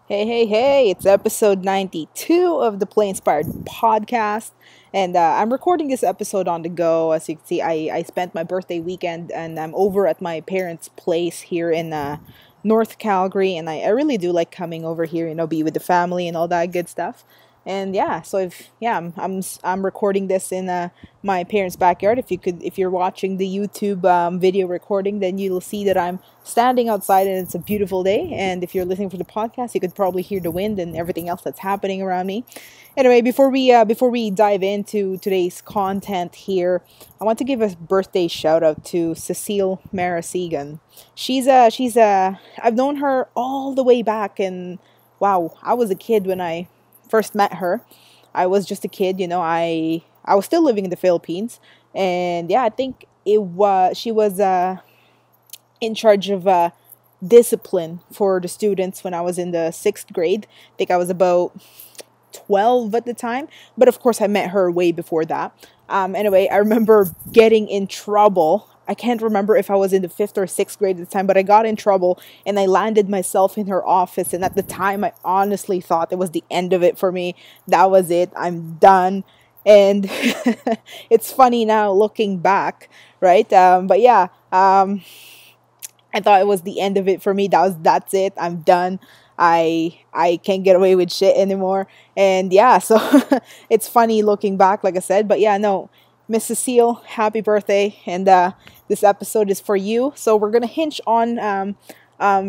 Hey, hey, hey, it's episode 92 of the Play Inspired podcast. And I'm recording this episode on the go. As you can see, I spent my birthday weekend and I'm over at my parents' place here in North Calgary. And I really do like coming over here, be with the family and all that good stuff. And yeah, so I'm recording this in my parents' backyard. If you're watching the YouTube video recording, then you'll see that I'm standing outside and it's a beautiful day. And if you're listening for the podcast, you could probably hear the wind and everything else that's happening around me. Anyway, before we dive into today's content here, I want to give a birthday shout out to Cecile Marasegan. She's I've known her all the way back, and wow, I was a kid when I first met her. I was just a kid, I was still living in the Philippines, and yeah, I think it was she was in charge of discipline for the students when I was in the sixth grade. I think I was about 12 at the time, but of course I met her way before that. Anyway, I remember getting in trouble. I can't remember if I was in the fifth or sixth grade at the time, but I got in trouble and I landed myself in her office. And at the time, I honestly thought it was the end of it for me. That was it. I'm done. And it's funny now looking back, right? But yeah, I thought it was the end of it for me. That's it. I'm done. I can't get away with shit anymore. And yeah, so it's funny looking back, like I said. But yeah, no, Miss Cecile, happy birthday! And this episode is for you. So we're gonna hinge on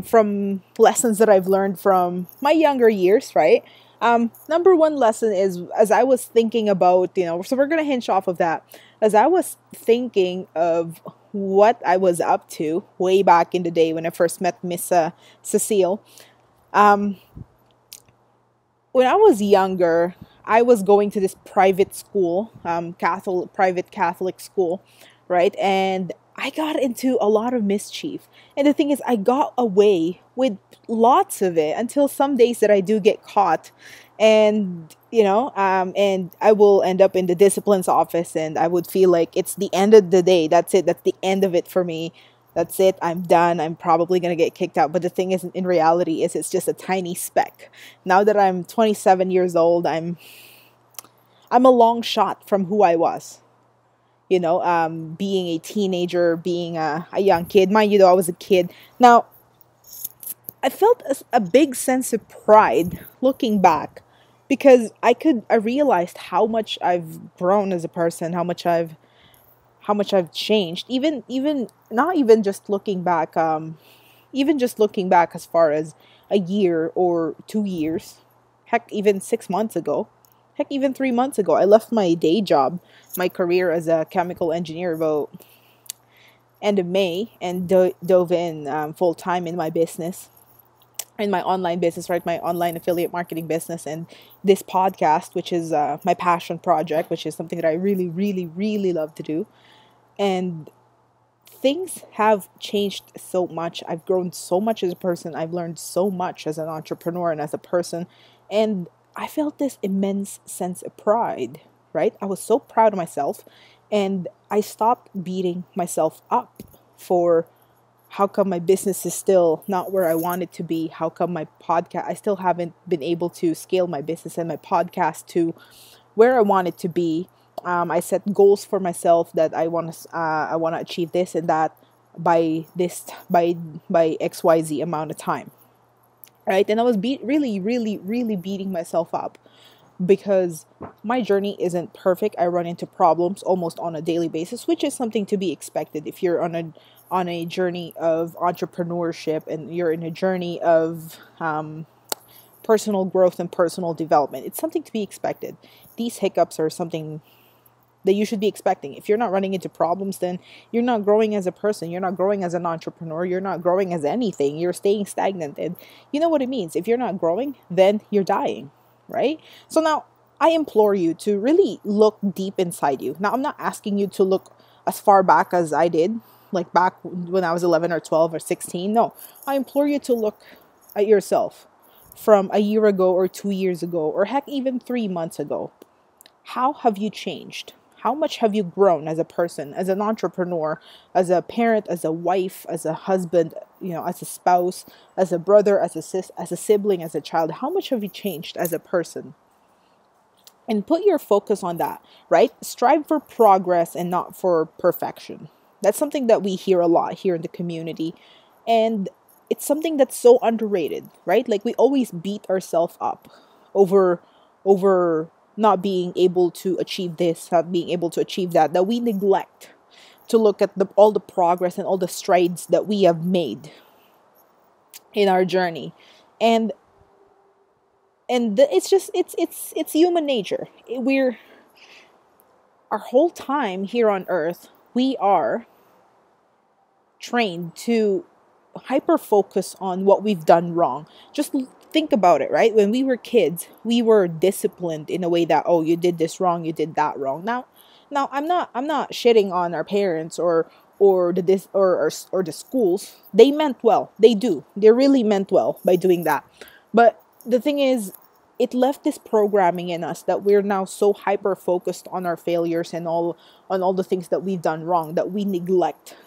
from lessons that I've learned from my younger years, right? Number one lesson is, as I was thinking about, so we're gonna hinge off of that. As I was thinking of what I was up to way back in the day when I first met Miss Cecile. Um, when I was younger, I was going to this private school, private Catholic school, right? And I got into a lot of mischief. And the thing is, I got away with lots of it until some days that I do get caught. And I will end up in the discipline's office and I would feel like it's the end of the day. That's it. That's the end of it for me. That's it. I'm done. I'm probably going to get kicked out. But the thing is, in reality, is it's just a tiny speck. Now that I'm 27 years old, I'm a long shot from who I was. Being a teenager, being a young kid. Mind you, though, I was a kid. Now, I felt a big sense of pride looking back because I realized how much I've grown as a person, how much I've changed. Even not even just looking back, even just looking back as far as a year or 2 years, heck, even 6 months ago, heck, even 3 months ago, I left my day job, my career as a chemical engineer about end of May and dove in full time in my business, in my online business, right? My online affiliate marketing business and this podcast, which is my passion project, which is something that I really, really, really love to do. And things have changed so much. I've grown so much as a person. I've learned so much as an entrepreneur and as a person. And I felt this immense sense of pride, right? I was so proud of myself. And I stopped beating myself up for how come my business is still not where I want it to be? How come my podcast, I still haven't been able to scale my business and my podcast to where I want it to be. I set goals for myself that I want to achieve this and that by by XYZ amount of time, right? And I was really, really, really beating myself up because my journey isn't perfect. I run into problems almost on a daily basis, which is something to be expected if you're on a journey of entrepreneurship and you're in a journey of personal growth and personal development. It's something to be expected. These hiccups are something that you should be expecting. If you're not running into problems, then you're not growing as a person. You're not growing as an entrepreneur. You're not growing as anything. You're staying stagnant. And you know what it means. If you're not growing, then you're dying, right? So now I implore you to really look deep inside you. Now, I'm not asking you to look as far back as I did, like back when I was 11 or 12 or 16. No, I implore you to look at yourself from a year ago or 2 years ago, or heck, even 3 months ago. How have you changed? How much have you grown as a person, as an entrepreneur, as a parent, as a wife, as a husband, as a spouse, as a brother, as a sibling, as a child? How much have you changed as a person? And put your focus on that, right? Strive for progress and not for perfection. That's something that we hear a lot here in the community. And it's something that's so underrated, right? Like, we always beat ourselves up over not being able to achieve this, not being able to achieve that we neglect to look at all the progress and all the strides that we have made in our journey. And it's human nature. Our whole time here on earth, we are trained to hyper focus on what we've done wrong. Just think about it, right? When we were kids, we were disciplined in a way that, oh, you did this wrong, you did that wrong. Now I'm not shitting on our parents or the schools. They meant well. They really meant well by doing that. But the thing is, it left this programming in us that we're now so hyper focused on our failures and on all the things that we've done wrong that we neglect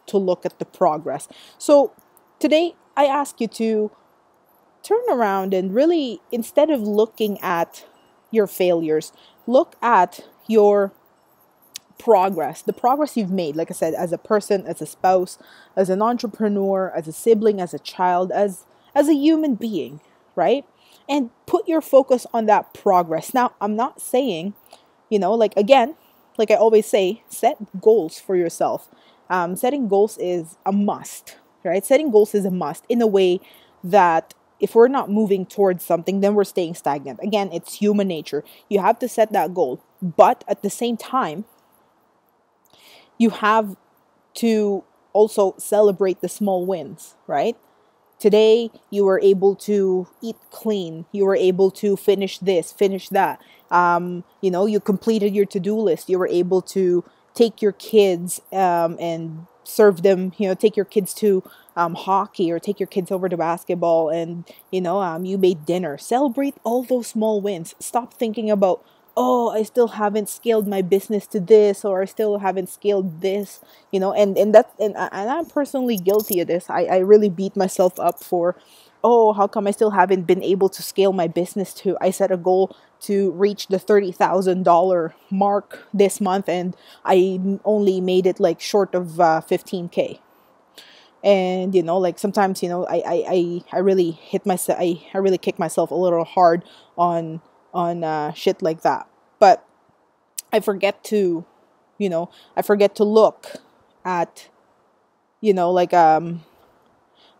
to look at the progress. So today I ask you to turn around and really, instead of looking at your failures, look at your progress, the progress you've made, like I said, as a person, as a spouse, as an entrepreneur, as a sibling, as a child, as a human being, right? And put your focus on that progress. Now, I'm not saying, again, like I always say, set goals for yourself. Setting goals is a must, right? Setting goals is a must in a way that if we're not moving towards something, then we're staying stagnant. Again, it's human nature. You have to set that goal. But at the same time, you have to also celebrate the small wins, right? Today, you were able to eat clean. You were able to finish this, finish that. You completed your to-do list. You were able to take your kids and serve them, take your kids to hockey or take your kids over to basketball and, you made dinner. Celebrate all those small wins. Stop thinking about, oh, I still haven't scaled my business to this, or I still haven't scaled this, and I'm personally guilty of this. I really beat myself up for, oh, how come I still haven't been able to scale my business to, I set a goal to reach the $30,000 mark this month and I only made it like short of 15K. And, sometimes, I really hit myself, I really kick myself a little hard on shit like that. But I forget to look at,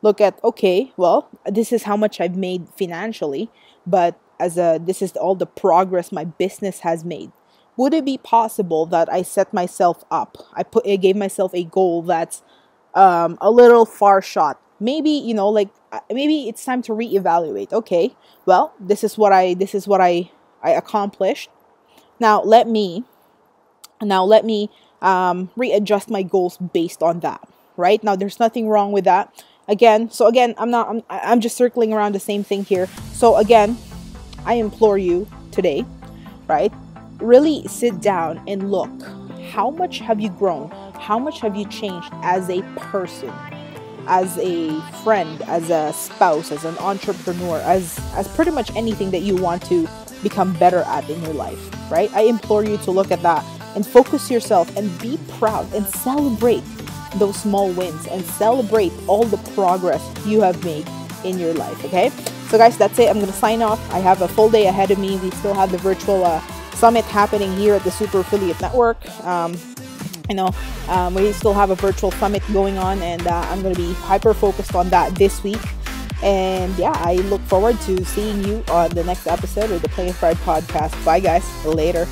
look at, okay, well, this is how much I've made financially, but this is all the progress my business has made. Would it be possible that I set myself up? I gave myself a goal that's a little far shot. Maybe, maybe it's time to reevaluate. Okay, well, this is what I accomplished. Now let me readjust my goals based on that. Right now, there's nothing wrong with that. Again, I'm just circling around the same thing here. So again, I implore you today, right? Really sit down and look. How much have you grown? How much have you changed as a person, as a friend, as a spouse, as an entrepreneur, as pretty much anything that you want to become better at in your life, right? I implore you to look at that and focus yourself and be proud and celebrate those small wins and celebrate all the progress you have made in your life, okay? So guys, that's it. I'm going to sign off. I have a full day ahead of me. We still have the virtual summit happening here at the Super Affiliate Network. We still have a virtual summit going on, and I'm going to be hyper focused on that this week. And yeah, I look forward to seeing you on the next episode of the Play Inspired podcast. Bye guys. Later.